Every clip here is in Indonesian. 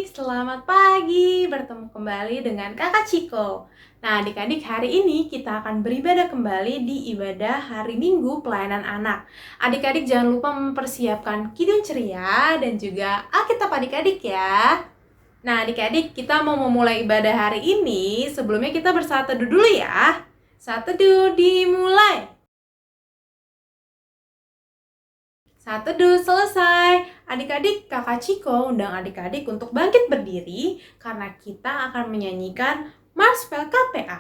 selamat pagi. Bertemu kembali dengan Kakak Ciko. Nah, adik-adik, hari ini kita akan beribadah kembali di ibadah hari Minggu pelayanan anak. Adik-adik jangan lupa mempersiapkan kidung ceria dan juga Alkitab adik-adik ya. Nah, adik-adik, kita mau memulai ibadah hari ini. Sebelumnya kita bersaat teduh dulu ya. Saat teduh dimulai. Saat teduh selesai. Adik-adik, Kakak Ciko undang adik-adik untuk bangkit berdiri karena kita akan menyanyikan Marspel KPA.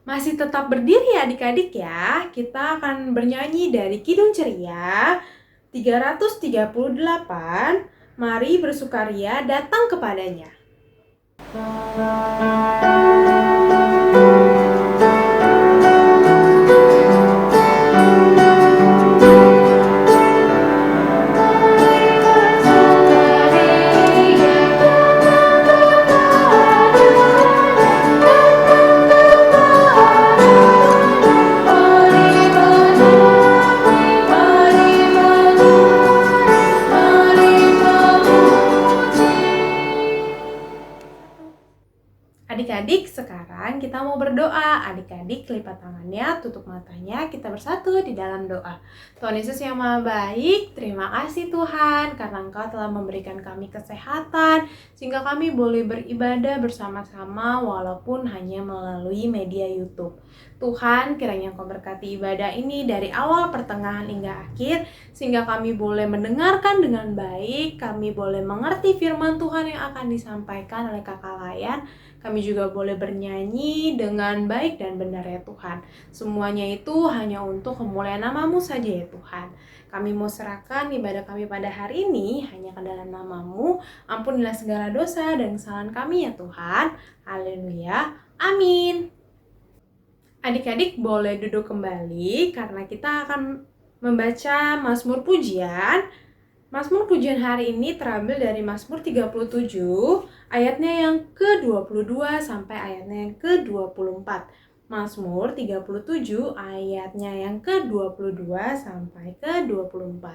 Masih tetap berdiri ya adik-adik ya. Kita akan bernyanyi dari Kidung Ceria 338. Mari bersukaria datang kepadanya. Adik-adik, sekarang kita mau berdoa. Adik-adik lipat tangannya, tutup matanya, kita bersatu di dalam doa. Tuhan Yesus yang Maha Baik, terima kasih Tuhan karena Engkau telah memberikan kami kesehatan sehingga kami boleh beribadah bersama-sama walaupun hanya melalui media YouTube. Tuhan, kiranya Engkau berkati ibadah ini dari awal, pertengahan hingga akhir sehingga kami boleh mendengarkan dengan baik, kami boleh mengerti firman Tuhan yang akan disampaikan oleh Kakak Layan. Kami juga boleh bernyanyi dengan baik dan benar ya Tuhan. Semuanya itu hanya untuk kemuliaan nama-Mu saja ya Tuhan. Kami mau serahkan ibadah kami pada hari ini hanya ke dalam nama-Mu. Ampunilah segala dosa dan kesalahan kami ya Tuhan. Haleluya. Amin. Adik-adik boleh duduk kembali karena kita akan membaca Mazmur Pujian. Mazmur pujian hari ini terambil dari Mazmur 37 ayatnya yang ke-22 sampai ayatnya yang ke-24. Mazmur 37 ayatnya yang ke-22 sampai ke-24.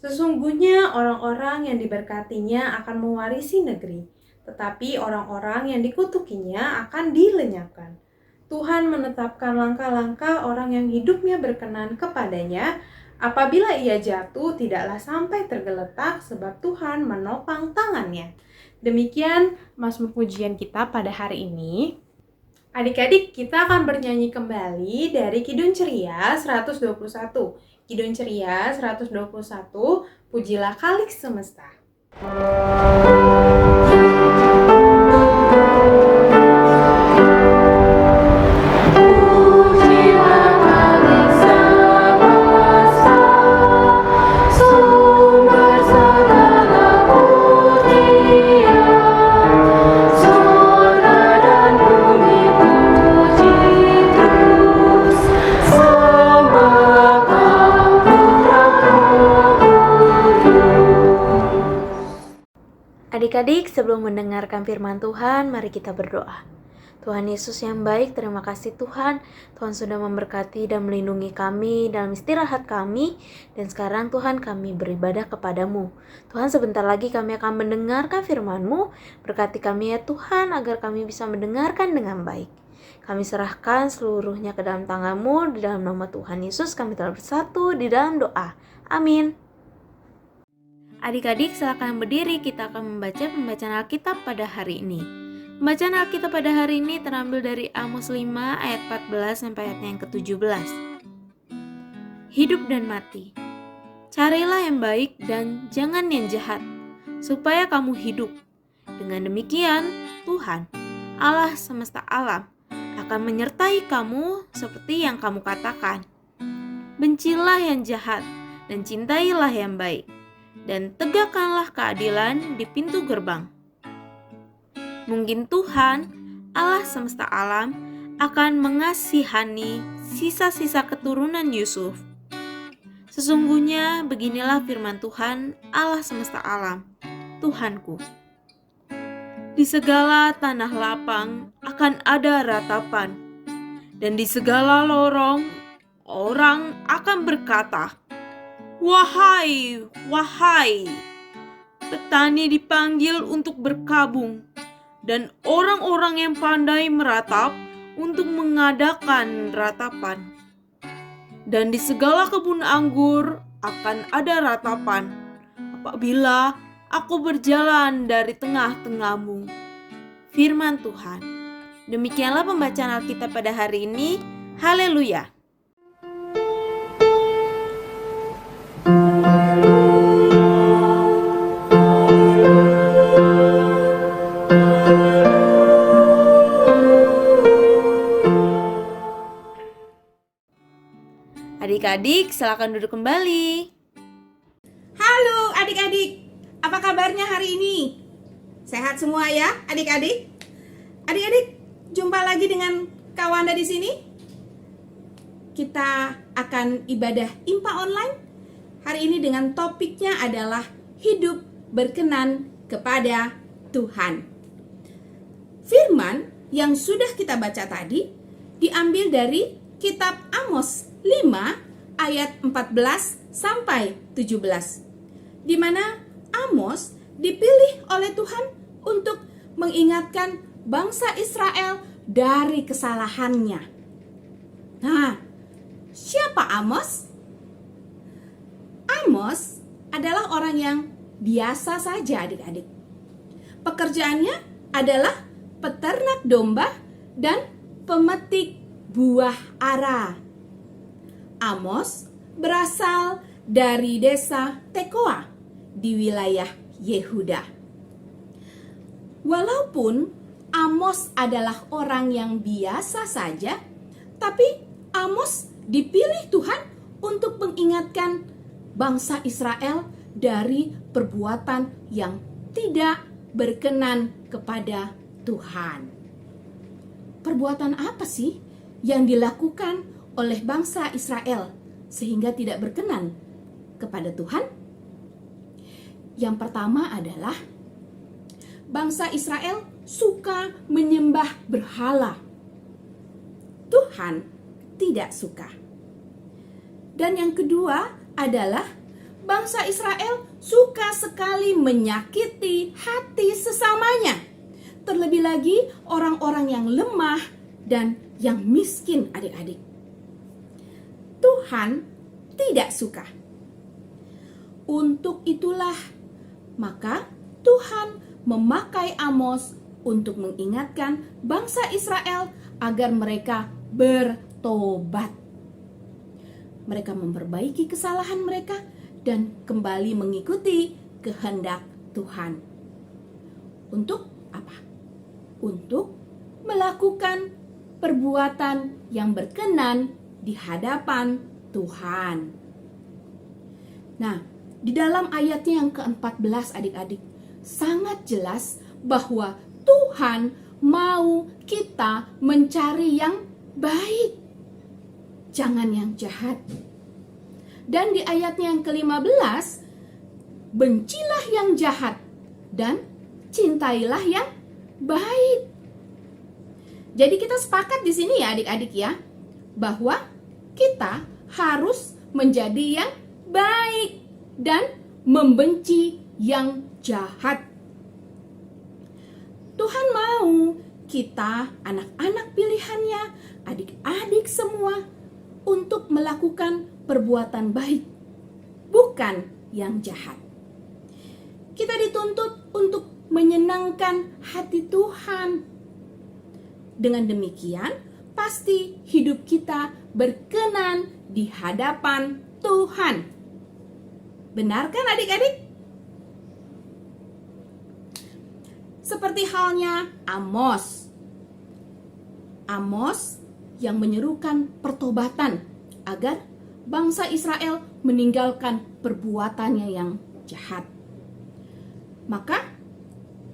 Sesungguhnya orang-orang yang diberkatinya akan mewarisi negeri, tetapi orang-orang yang dikutukinya akan dilenyapkan. Tuhan menetapkan langkah-langkah orang yang hidupnya berkenan kepadanya. Apabila ia jatuh, tidaklah sampai tergeletak sebab Tuhan menopang tangannya. Demikian Mazmur pujian kita pada hari ini. Adik-adik, kita akan bernyanyi kembali dari Kidung Ceria 121. Kidung Ceria 121, Pujilah Khalik Semesta. Adik-adik, sebelum mendengarkan firman Tuhan, mari kita berdoa. Tuhan Yesus yang baik, terima kasih Tuhan. Tuhan sudah memberkati dan melindungi kami dalam istirahat kami. Dan sekarang Tuhan kami beribadah kepadamu. Tuhan, sebentar lagi kami akan mendengarkan firman-Mu. Berkati kami ya Tuhan, agar kami bisa mendengarkan dengan baik. Kami serahkan seluruhnya ke dalam tangan-Mu. Di dalam nama Tuhan Yesus kami telah bersatu di dalam doa. Amin. Adik-adik, silakan berdiri, kita akan membaca pembacaan Alkitab pada hari ini. Pembacaan Alkitab pada hari ini terambil dari Amos 5 ayat 14 sampai ayat yang ke-17. Hidup dan mati. Carilah yang baik dan jangan yang jahat, supaya kamu hidup. Dengan demikian, Tuhan, Allah semesta alam, akan menyertai kamu seperti yang kamu katakan. Bencilah yang jahat dan cintailah yang baik, dan tegakkanlah keadilan di pintu gerbang. Mungkin Tuhan, Allah semesta alam, akan mengasihani sisa-sisa keturunan Yusuf. Sesungguhnya beginilah firman Tuhan, Allah semesta alam, Tuhanku. Di segala tanah lapang akan ada ratapan, dan di segala lorong orang akan berkata, "Wahai, wahai!" Petani dipanggil untuk berkabung, dan orang-orang yang pandai meratap untuk mengadakan ratapan. Dan di segala kebun anggur akan ada ratapan, apabila aku berjalan dari tengah-tengahmu. Firman Tuhan. Demikianlah pembacaan Alkitab pada hari ini. Haleluya! Adik-adik, silakan duduk kembali. Halo adik-adik, apa kabarnya hari ini? Sehat semua ya adik-adik? Adik-adik, jumpa lagi dengan Kawanda di sini. Kita akan ibadah IMPA online. Hari ini dengan topiknya adalah hidup berkenan kepada Tuhan. Firman yang sudah kita baca tadi diambil dari kitab Amos 5 ayat 14 sampai 17, di mana Amos dipilih oleh Tuhan untuk mengingatkan bangsa Israel dari kesalahannya. Nah, siapa Amos? Amos adalah orang yang biasa saja adik-adik. Pekerjaannya adalah peternak domba dan pemetik buah ara. Amos berasal dari desa Tekoa di wilayah Yehuda. Walaupun Amos adalah orang yang biasa saja, tapi Amos dipilih Tuhan untuk mengingatkan bangsa Israel dari perbuatan yang tidak berkenan kepada Tuhan. Perbuatan apa sih yang dilakukan oleh bangsa Israel sehingga tidak berkenan kepada Tuhan? Yang pertama adalah bangsa Israel suka menyembah berhala. Tuhan tidak suka. Dan yang kedua adalah bangsa Israel suka sekali menyakiti hati sesamanya. Terlebih lagi orang-orang yang lemah dan yang miskin adik-adik. Tuhan tidak suka. Untuk itulah maka Tuhan memakai Amos untuk mengingatkan bangsa Israel agar mereka bertobat. Mereka memperbaiki kesalahan mereka dan kembali mengikuti kehendak Tuhan. Untuk apa? Untuk melakukan perbuatan yang berkenan di hadapan Tuhan. Nah, di dalam ayatnya yang ke-14 adik-adik, sangat jelas bahwa Tuhan mau kita mencari yang baik, jangan yang jahat. Dan di ayatnya yang ke-15, bencilah yang jahat dan cintailah yang baik. Jadi kita sepakat di sini ya adik-adik ya, bahwa kita harus menjadi yang baik dan membenci yang jahat. Tuhan mau kita, anak-anak pilihannya, adik-adik semua, untuk melakukan perbuatan baik, bukan yang jahat. Kita dituntut untuk menyenangkan hati Tuhan. Dengan demikian, pasti hidup kita berkenan di hadapan Tuhan. Benar kan adik-adik? Seperti halnya Amos. Amos yang menyerukan pertobatan agar bangsa Israel meninggalkan perbuatannya yang jahat. Maka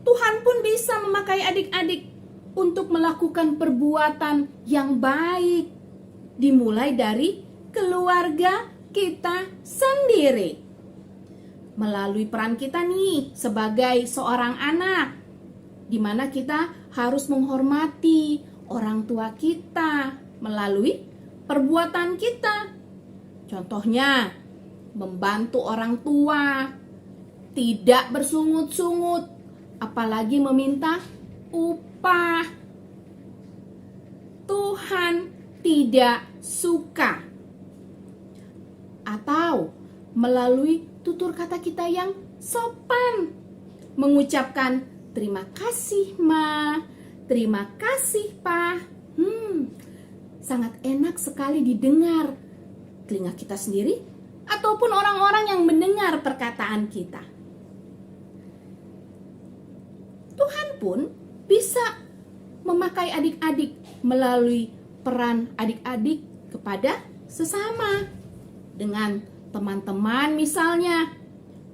Tuhan pun bisa memakai adik-adik untuk melakukan perbuatan yang baik, dimulai dari keluarga kita sendiri. Melalui peran kita nih sebagai seorang anak, di mana kita harus menghormati orang tua kita melalui perbuatan kita. Contohnya, membantu orang tua, tidak bersungut-sungut, apalagi meminta upah. Tuhan tidak suka. Atau melalui tutur kata kita yang sopan, mengucapkan terima kasih Ma, terima kasih Pa. Sangat enak sekali didengar telinga kita sendiri ataupun orang-orang yang mendengar perkataan kita. Tuhan pun bisa memakai adik-adik melalui peran adik-adik kepada sesama. Dengan teman-teman misalnya,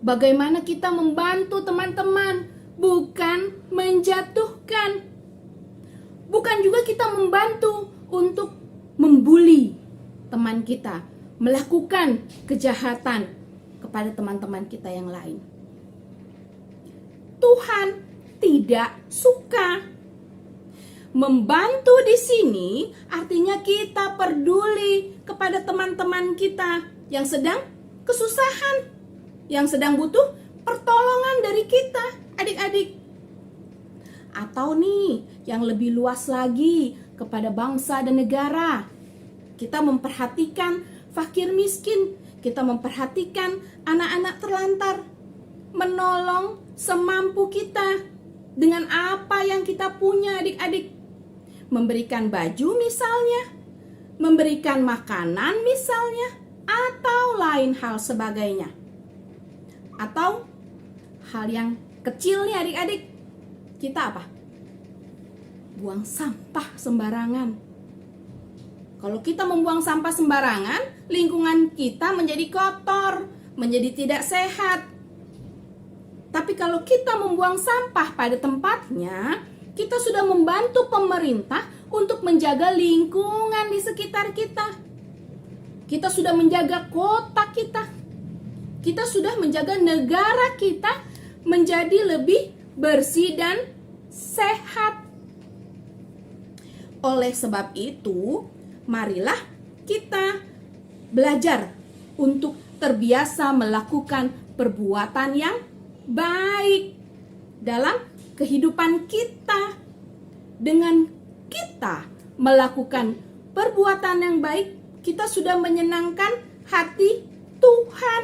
bagaimana kita membantu teman-teman, bukan menjatuhkan. Bukan juga kita membantu untuk membuli teman kita, melakukan kejahatan kepada teman-teman kita yang lain. Tuhan tidak suka. Membantu di sini artinya kita peduli kepada teman-teman kita yang sedang kesusahan, yang sedang butuh pertolongan dari kita, adik-adik. Atau nih, yang lebih luas lagi, kepada bangsa dan negara. Kita memperhatikan fakir miskin, kita memperhatikan anak-anak terlantar, menolong semampu kita dengan apa yang kita punya adik-adik. Memberikan baju misalnya, memberikan makanan misalnya, atau lain hal sebagainya. Atau hal yang kecil nih adik-adik, kita apa? Buang sampah sembarangan. Kalau kita membuang sampah sembarangan, lingkungan kita menjadi kotor, menjadi tidak sehat. Tapi kalau kita membuang sampah pada tempatnya, kita sudah membantu pemerintah untuk menjaga lingkungan di sekitar kita. Kita sudah menjaga kota kita. Kita sudah menjaga negara kita menjadi lebih bersih dan sehat. Oleh sebab itu, marilah kita belajar untuk terbiasa melakukan perbuatan yang baik dalam kehidupan kita. Dengan kita melakukan perbuatan yang baik, kita sudah menyenangkan hati Tuhan.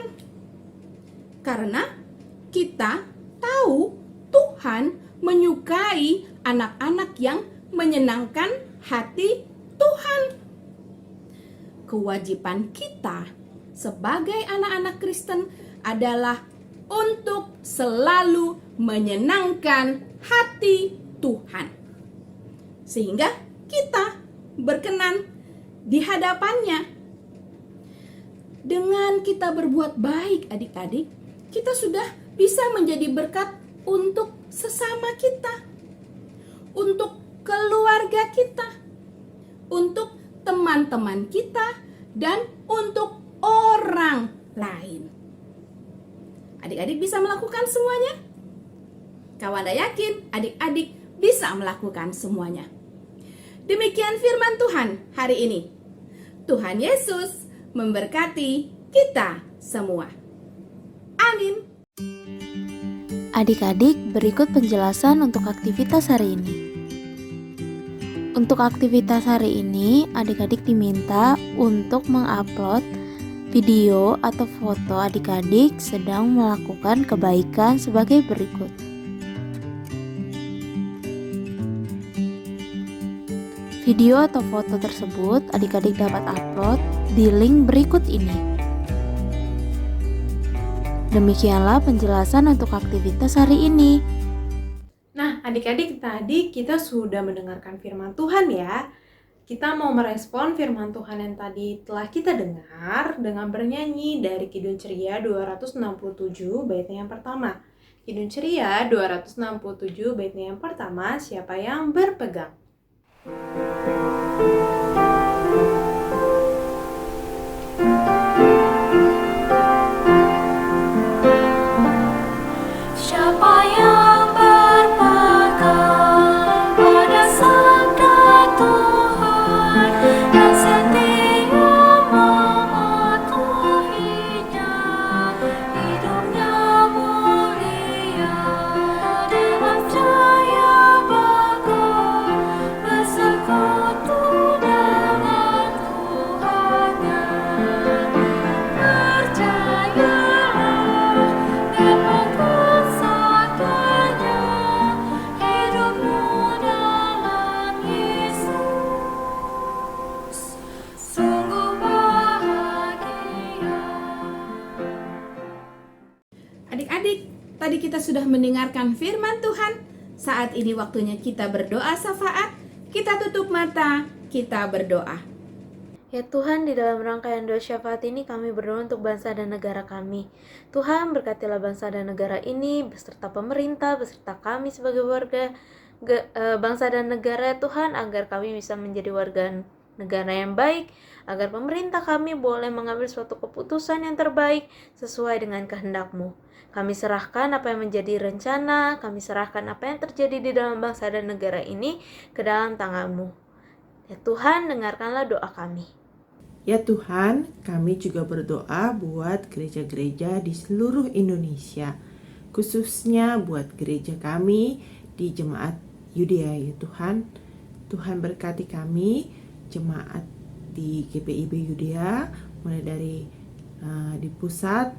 Karena kita tahu Tuhan menyukai anak-anak yang menyenangkan hati Tuhan. Kewajiban kita sebagai anak-anak Kristen adalah untuk selalu menyenangkan hati Tuhan, sehingga kita berkenan di hadapannya. Dengan kita berbuat baik adik-adik, kita sudah bisa menjadi berkat untuk sesama kita, untuk keluarga kita, untuk teman-teman kita, dan untuk orang lain. Adik-adik bisa melakukan semuanya? Kawanda yakin adik-adik bisa melakukan semuanya. Demikian firman Tuhan hari ini. Tuhan Yesus memberkati kita semua. Amin. Adik-adik, berikut penjelasan untuk aktivitas hari ini. Untuk aktivitas hari ini, adik-adik diminta untuk mengupload video atau foto adik-adik sedang melakukan kebaikan sebagai berikut. Video atau foto tersebut adik-adik dapat upload di link berikut ini. Demikianlah penjelasan untuk aktivitas hari ini. Nah, adik-adik, tadi kita sudah mendengarkan firman Tuhan ya. Kita mau merespon firman Tuhan yang tadi telah kita dengar dengan bernyanyi dari Kidung Ceria 267 baitnya yang pertama. Kidung Ceria 267 baitnya yang pertama, siapa yang berpegang? Siapa yang berpegang pada sabda Tuhan dan setia mematuhinya, hidupnya mulia dalam cahaya bagai bersekutu dengan Tuhannya. Percayalah dan pegang sabdanya, hidupmu dalam Yesus sungguh bahagia. Adik-adik, tadi kita sudah mendengarkan firman Tuhan. Saat ini waktunya kita berdoa syafaat. Kita tutup mata, kita berdoa. Ya Tuhan, di dalam rangkaian doa syafaat ini kami berdoa untuk bangsa dan negara kami. Tuhan, berkatilah bangsa dan negara ini beserta pemerintah, beserta kami sebagai warga bangsa dan negara Tuhan, agar kami bisa menjadi warga negara yang baik, agar pemerintah kami boleh mengambil suatu keputusan yang terbaik sesuai dengan kehendak-Mu. Kami serahkan apa yang menjadi rencana, kami serahkan apa yang terjadi di dalam bangsa dan negara ini ke dalam tangan-Mu. Ya Tuhan, dengarkanlah doa kami. Ya Tuhan, kami juga berdoa buat gereja-gereja di seluruh Indonesia, khususnya buat gereja kami di Jemaat Yudea ya Tuhan. Tuhan berkati kami, jemaat di GPIB Yudea, mulai dari di pusat,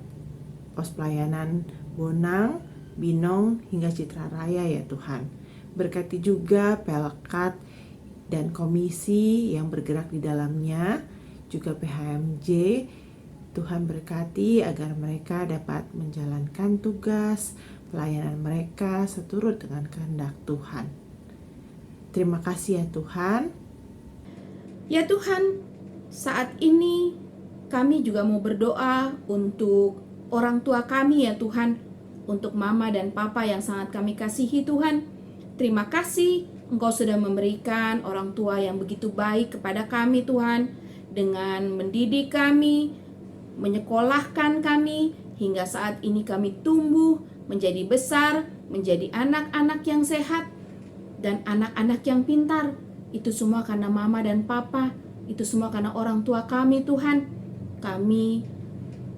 pos pelayanan Bonang, Binong, hingga Citra Raya ya Tuhan. Berkati juga Pelkat dan komisi yang bergerak di dalamnya, juga PHMJ. Tuhan berkati agar mereka dapat menjalankan tugas pelayanan mereka seturut dengan kehendak Tuhan. Terima kasih ya Tuhan. Ya Tuhan, saat ini kami juga mau berdoa untuk orang tua kami ya Tuhan, untuk mama dan papa yang sangat kami kasihi Tuhan. Terima kasih Engkau sudah memberikan orang tua yang begitu baik kepada kami Tuhan, dengan mendidik kami, menyekolahkan kami, hingga saat ini kami tumbuh, menjadi besar, menjadi anak-anak yang sehat, dan anak-anak yang pintar. Itu semua karena mama dan papa, itu semua karena orang tua kami Tuhan. Kami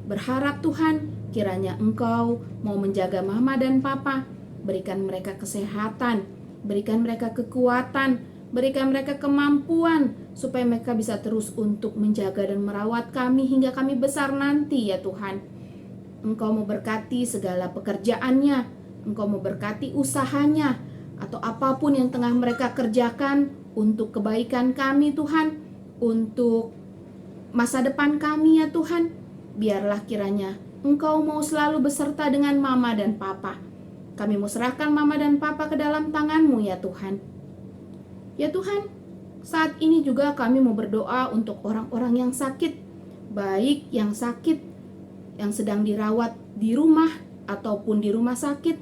berharap Tuhan, kiranya Engkau mau menjaga mama dan papa, berikan mereka kesehatan, berikan mereka kekuatan, berikan mereka kemampuan, supaya mereka bisa terus untuk menjaga dan merawat kami hingga kami besar nanti ya Tuhan. Engkau mau berkati segala pekerjaannya, Engkau mau berkati usahanya, atau apapun yang tengah mereka kerjakan untuk kebaikan kami Tuhan, untuk masa depan kami ya Tuhan. Biarlah kiranya Engkau mau selalu beserta dengan mama dan papa. Kami mau serahkan mama dan papa ke dalam tangan-Mu ya Tuhan. Ya Tuhan, saat ini juga kami mau berdoa untuk orang-orang yang sakit, baik yang sakit, yang sedang dirawat di rumah ataupun di rumah sakit.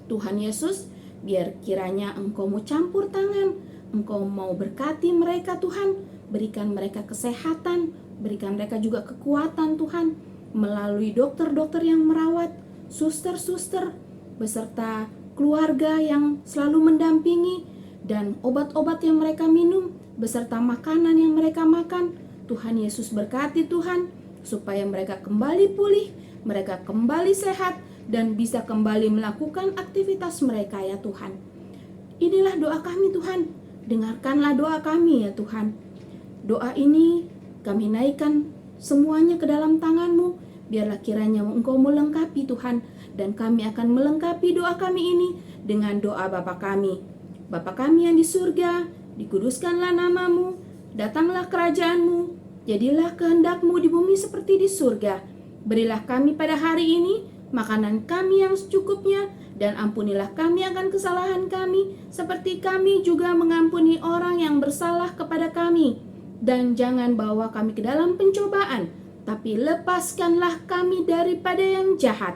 Tuhan Yesus, biar kiranya Engkau mau campur tangan, Engkau mau berkati mereka Tuhan, berikan mereka kesehatan, berikan mereka juga kekuatan Tuhan, melalui dokter-dokter yang merawat, suster-suster, beserta keluarga yang selalu mendampingi, dan obat-obat yang mereka minum, beserta makanan yang mereka makan. Tuhan Yesus berkati Tuhan, supaya mereka kembali pulih, mereka kembali sehat, dan bisa kembali melakukan aktivitas mereka ya Tuhan. Inilah doa kami Tuhan, dengarkanlah doa kami ya Tuhan. Doa ini kami naikkan semuanya ke dalam tangan-Mu, biarlah kiranya Engkau melengkapi Tuhan, dan kami akan melengkapi doa kami ini dengan doa Bapa kami. Bapa kami yang di surga, dikuduskanlah nama-Mu, datanglah kerajaan-Mu, jadilah kehendak-Mu di bumi seperti di surga. Berilah kami pada hari ini makanan kami yang secukupnya, dan ampunilah kami akan kesalahan kami, seperti kami juga mengampuni orang yang bersalah kepada kami. Dan jangan bawa kami ke dalam pencobaan, tapi lepaskanlah kami daripada yang jahat.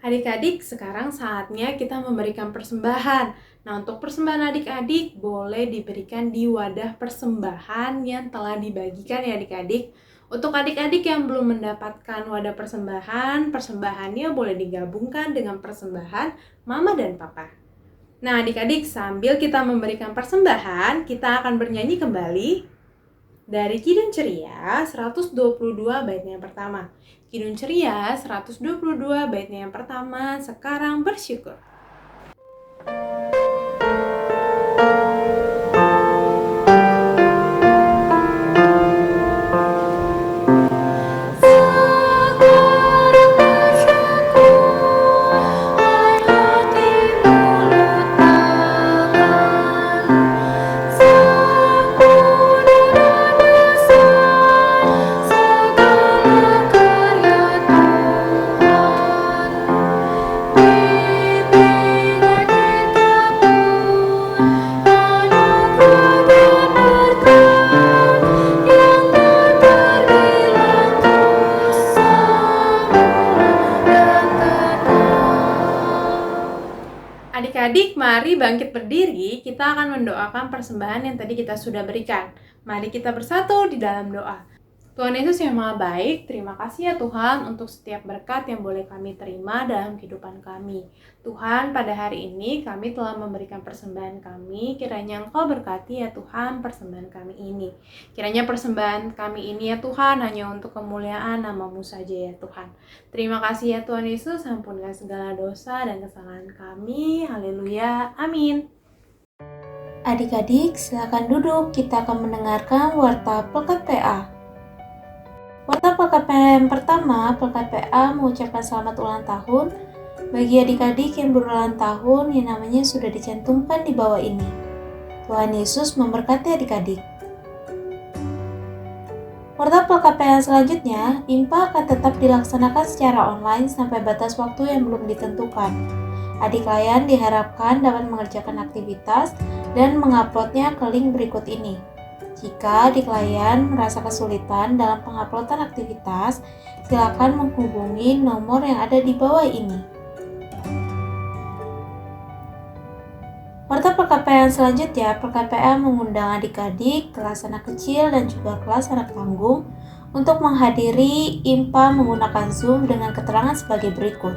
Adik-adik, sekarang saatnya kita memberikan persembahan. Nah, untuk persembahan adik-adik boleh diberikan di wadah persembahan yang telah dibagikan ya adik-adik. Untuk adik-adik yang belum mendapatkan wadah persembahan, persembahannya boleh digabungkan dengan persembahan Mama dan Papa. Nah, adik-adik, sambil kita memberikan persembahan, kita akan bernyanyi kembali dari Kidung Ceria 122 baitnya yang pertama. Kidung Ceria 122 baitnya yang pertama, Sekarang Bersyukur. Adik-adik, mari bangkit berdiri, kita akan mendoakan persembahan yang tadi kita sudah berikan. Mari kita bersatu di dalam doa. Tuhan Yesus yang Maha Baik, terima kasih ya Tuhan untuk setiap berkat yang boleh kami terima dalam kehidupan kami. Tuhan, pada hari ini kami telah memberikan persembahan kami, kiranya Engkau berkati ya Tuhan persembahan kami ini. Kiranya persembahan kami ini ya Tuhan hanya untuk kemuliaan nama-Mu saja ya Tuhan. Terima kasih ya Tuhan Yesus, ampunkan segala dosa dan kesalahan kami. Haleluya, amin. Adik-adik, silakan duduk. Kita akan mendengarkan warta Pelkat PA. Warta Pelkat PA yang pertama, Pelkat PA mengucapkan selamat ulang tahun bagi adik-adik yang berulang tahun yang namanya sudah dicantumkan di bawah ini. Tuhan Yesus memberkati adik-adik. Warta Pelkat PA yang selanjutnya, IMPA akan tetap dilaksanakan secara online sampai batas waktu yang belum ditentukan. Adik layan diharapkan dapat mengerjakan aktivitas dan menguploadnya ke link berikut ini. Jika adik layan merasa kesulitan dalam penguploadan aktivitas, silakan menghubungi nomor yang ada di bawah ini. Warta PKPA yang selanjutnya, PKPA mengundang adik-adik, kelas anak kecil dan juga kelas anak tanggung untuk menghadiri IMPA menggunakan Zoom dengan keterangan sebagai berikut.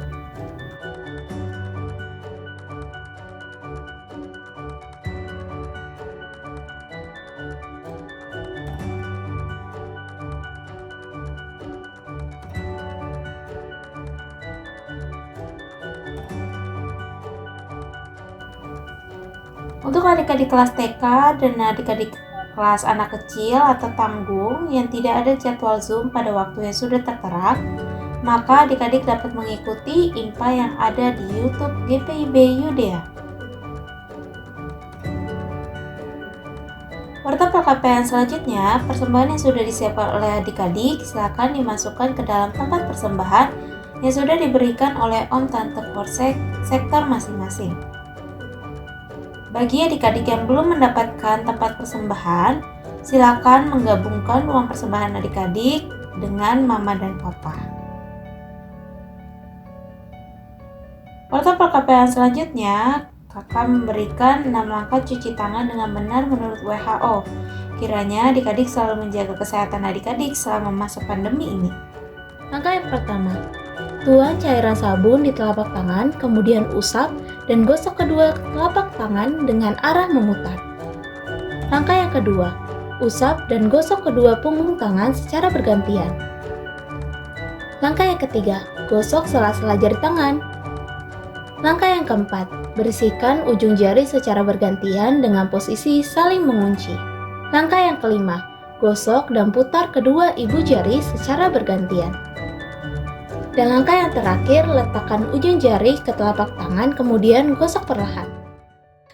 Untuk adik-adik kelas TK dan adik-adik kelas anak kecil atau tanggung yang tidak ada jadwal Zoom pada waktu yang sudah tertera, maka adik-adik dapat mengikuti IMPA yang ada di YouTube GPIB Yudea. Warta PKP yang selanjutnya, persembahan yang sudah disiapkan oleh adik-adik silakan dimasukkan ke dalam tempat persembahan yang sudah diberikan oleh Om Tante Polsek sektor masing-masing. Bagi adik-adik yang belum mendapatkan tempat persembahan, silakan menggabungkan uang persembahan adik-adik dengan mama dan papa. Warta perkapaian selanjutnya, kakak memberikan 6 langkah cuci tangan dengan benar menurut WHO. Kiranya adik-adik selalu menjaga kesehatan adik-adik selama masa pandemi ini. Langkah yang pertama, tuang cairan sabun di telapak tangan, kemudian usap dan gosok kedua telapak tangan dengan arah memutar. Langkah yang kedua, usap dan gosok kedua punggung tangan secara bergantian. Langkah yang ketiga, gosok sela-sela jari tangan. Langkah yang keempat, bersihkan ujung jari secara bergantian dengan posisi saling mengunci. Langkah yang kelima, gosok dan putar kedua ibu jari secara bergantian. Dan langkah yang terakhir, letakkan ujung jari ke telapak tangan kemudian gosok perlahan.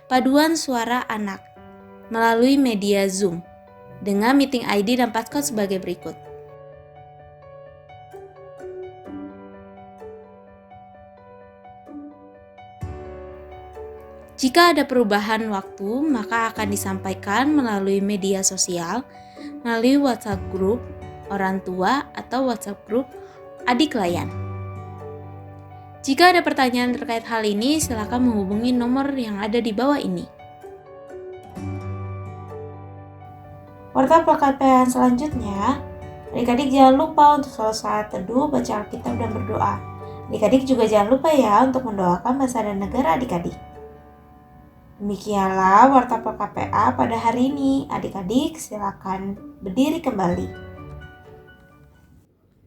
Paduan suara anak melalui media Zoom dengan meeting ID dan passcode sebagai berikut. Jika ada perubahan waktu, maka akan disampaikan melalui media sosial, melalui WhatsApp grup orang tua atau WhatsApp grup adik layan. Jika ada pertanyaan terkait hal ini, silakan menghubungi nomor yang ada di bawah ini. Warta perkapaian selanjutnya, adik-adik jangan lupa untuk selalu saat teduh, baca Alkitab dan berdoa. Adik-adik juga jangan lupa ya untuk mendoakan bangsa dan negara adik-adik. Demikianlah Warta PKPA pada hari ini. Adik-adik silakan berdiri kembali.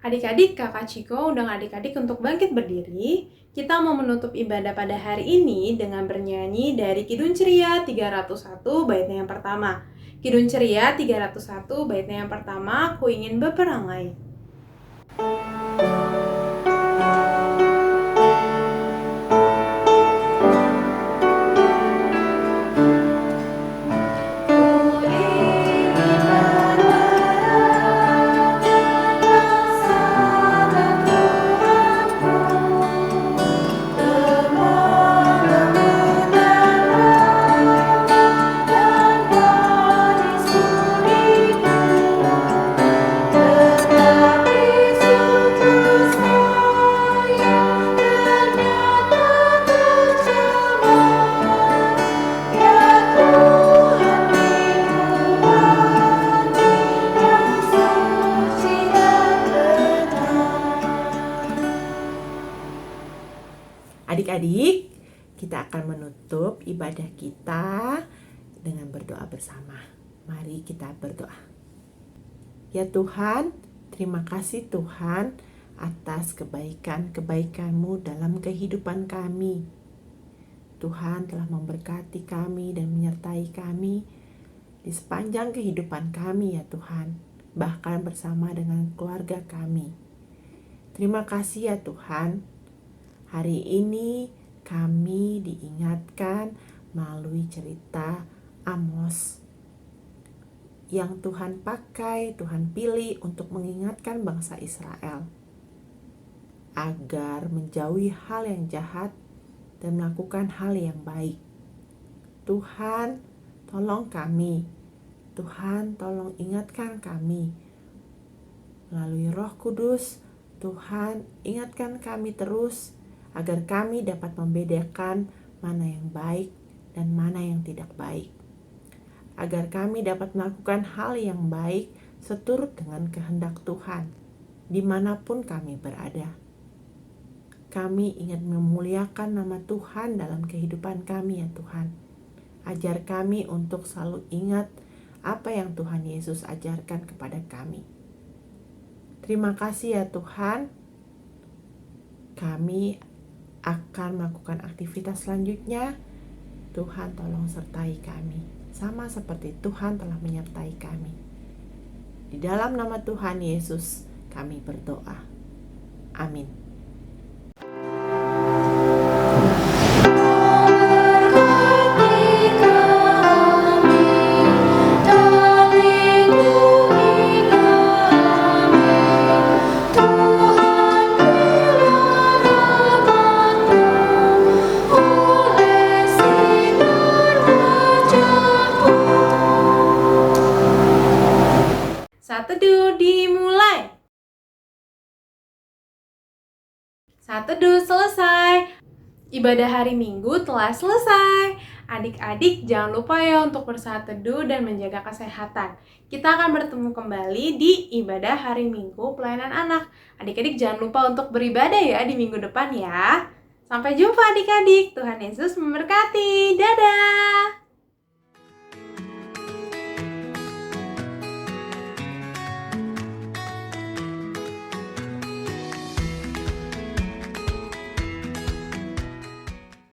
Adik-adik, Kakak Ciko undang adik-adik untuk bangkit berdiri. Kita mau menutup ibadah pada hari ini dengan bernyanyi dari Kidung Ceria 301 baitnya yang pertama. Kidung Ceria 301 baitnya yang pertama, Ku ingin berperangai. Adik-adik, kita akan menutup ibadah kita dengan berdoa bersama. Mari kita berdoa. Ya Tuhan, terima kasih Tuhan atas kebaikan-kebaikan-Mu dalam kehidupan kami. Tuhan telah memberkati kami dan menyertai kami di sepanjang kehidupan kami ya Tuhan, bahkan bersama dengan keluarga kami. Terima kasih ya Tuhan. Hari ini kami diingatkan melalui cerita Amos yang Tuhan pakai, Tuhan pilih untuk mengingatkan bangsa Israel agar menjauhi hal yang jahat dan melakukan hal yang baik. Tuhan, tolong kami. Tuhan, tolong ingatkan kami. Melalui Roh Kudus, Tuhan, ingatkan kami terus agar kami dapat membedakan mana yang baik dan mana yang tidak baik. Agar kami dapat melakukan hal yang baik seturut dengan kehendak Tuhan, dimanapun kami berada. Kami ingin memuliakan nama Tuhan dalam kehidupan kami ya Tuhan. Ajar kami untuk selalu ingat apa yang Tuhan Yesus ajarkan kepada kami. Terima kasih ya Tuhan. Kami akan melakukan aktivitas selanjutnya. Tuhan tolong sertai kami, sama seperti Tuhan telah menyertai kami. Di dalam nama Tuhan Yesus kami berdoa. Amin. Saat teduh selesai. Ibadah hari Minggu telah selesai. Adik-adik jangan lupa ya untuk bersaat teduh dan menjaga kesehatan. Kita akan bertemu kembali di ibadah hari Minggu pelayanan anak. Adik-adik jangan lupa untuk beribadah ya di minggu depan ya. Sampai jumpa adik-adik. Tuhan Yesus memberkati. Dadah.